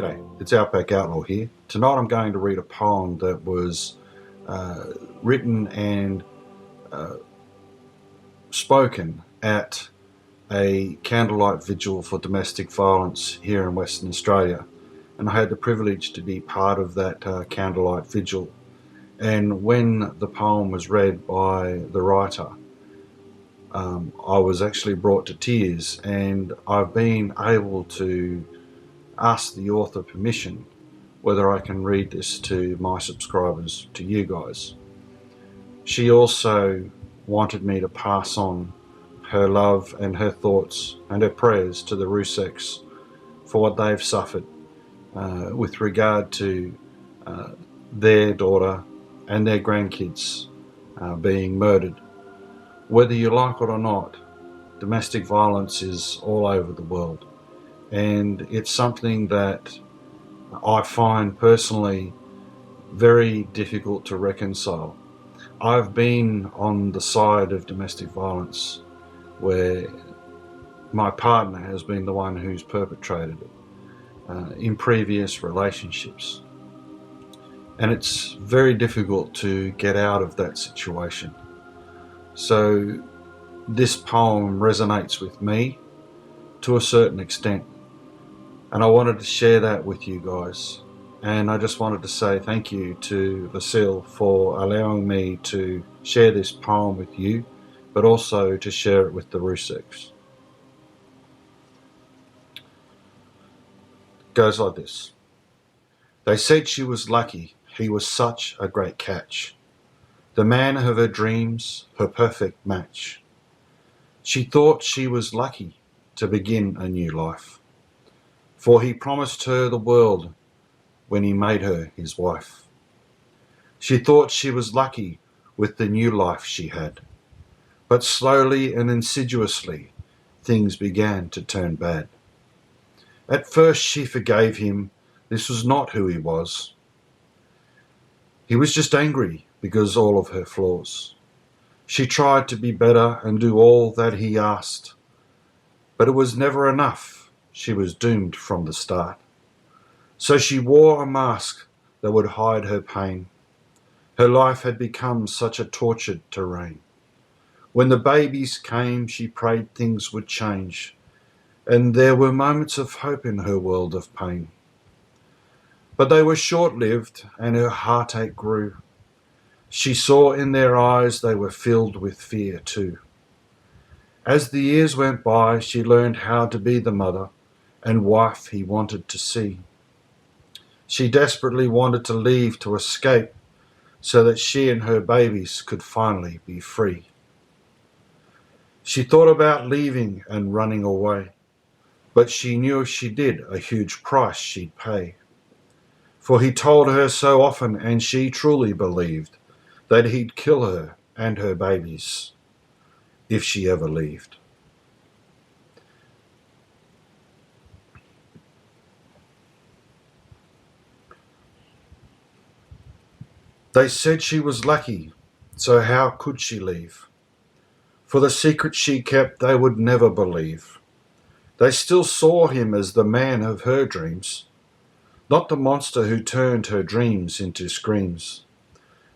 G'day, it's Outback Outlaw here. Tonight I'm going to read a poem that was written and spoken at a candlelight vigil for domestic violence here in Western Australia. And I had the privilege to be part of that candlelight vigil. And when the poem was read by the writer, I was actually brought to tears, and I've been able to ask the author permission whether I can read this to my subscribers, to you guys. She also wanted me to pass on her love and her thoughts and her prayers to the Ruseks for what they've suffered with regard to their daughter and their grandkids being murdered. Whether you like it or not, domestic violence is all over the world, and it's something that I find personally very difficult to reconcile. I've been on the side of domestic violence where my partner has been the one who's perpetrated it in previous relationships. And it's very difficult to get out of that situation. So this poem resonates with me to a certain extent. And I wanted to share that with you guys. And I just wanted to say thank you to Vasile for allowing me to share this poem with you, but also to share it with the Ruseks. It goes like this. They said she was lucky, he was such a great catch. The man of her dreams, her perfect match. She thought she was lucky to begin a new life, for he promised her the world when he made her his wife. She thought she was lucky with the new life she had, but slowly and insidiously things began to turn bad. At first she forgave him, this was not who he was. He was just angry because all of her flaws. She tried to be better and do all that he asked, but it was never enough. She was doomed from the start. So she wore a mask that would hide her pain. Her life had become such a tortured terrain. When the babies came, she prayed things would change, and there were moments of hope in her world of pain. But they were short-lived, and her heartache grew. She saw in their eyes they were filled with fear too. As the years went by, she learned how to be the mother and wife he wanted to see. She desperately wanted to leave to escape so that she and her babies could finally be free. She thought about leaving and running away, but she knew if she did, a huge price she'd pay. For he told her so often, and she truly believed, that he'd kill her and her babies if she ever left. They said she was lucky, so how could she leave? For the secret she kept they would never believe. They still saw him as the man of her dreams, not the monster who turned her dreams into screams.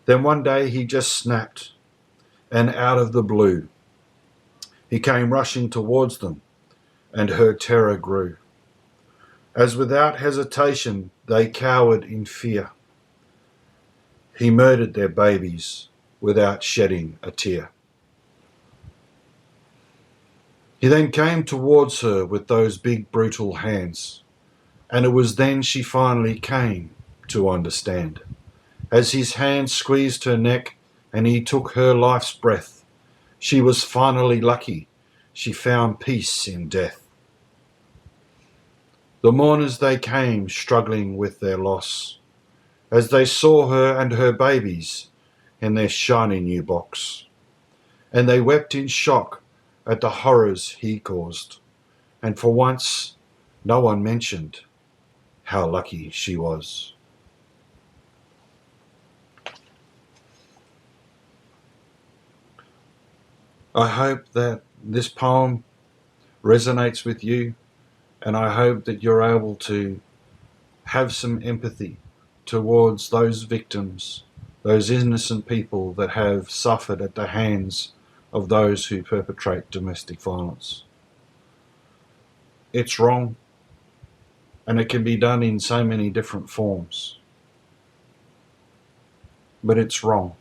Then one day he just snapped, and out of the blue, he came rushing towards them, and her terror grew. As without hesitation they cowered in fear, he murdered their babies without shedding a tear. He then came towards her with those big brutal hands, and it was then she finally came to understand. As his hand squeezed her neck and he took her life's breath, she was finally lucky. She found peace in death. The mourners they came struggling with their loss, as they saw her and her babies in their shiny new box, and they wept in shock at the horrors he caused, and for once no one mentioned how lucky she was. I hope that this poem resonates with you, and I hope that you're able to have some empathy towards those victims, those innocent people that have suffered at the hands of those who perpetrate domestic violence. It's wrong, and it can be done in so many different forms, but it's wrong.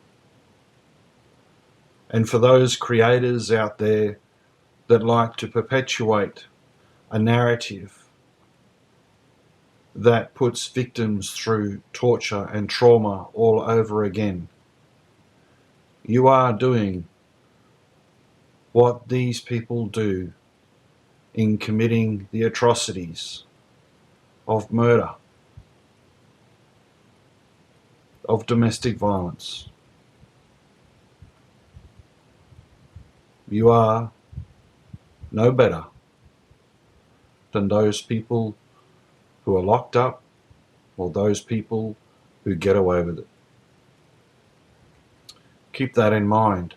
And for those creators out there that like to perpetuate a narrative that puts victims through torture and trauma all over again, you are doing what these people do in committing the atrocities of murder, of domestic violence. You are no better than those people who are locked up or those people who get away with it. Keep that in mind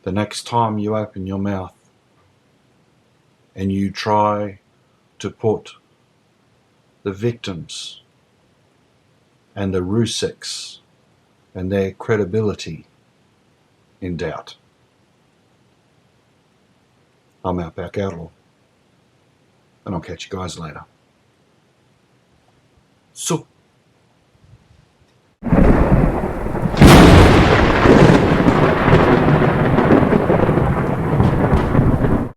the next time you open your mouth and you try to put the victims and the Ruseks and their credibility in doubt. I'm Outback Outlaw, and I'll catch you guys later. So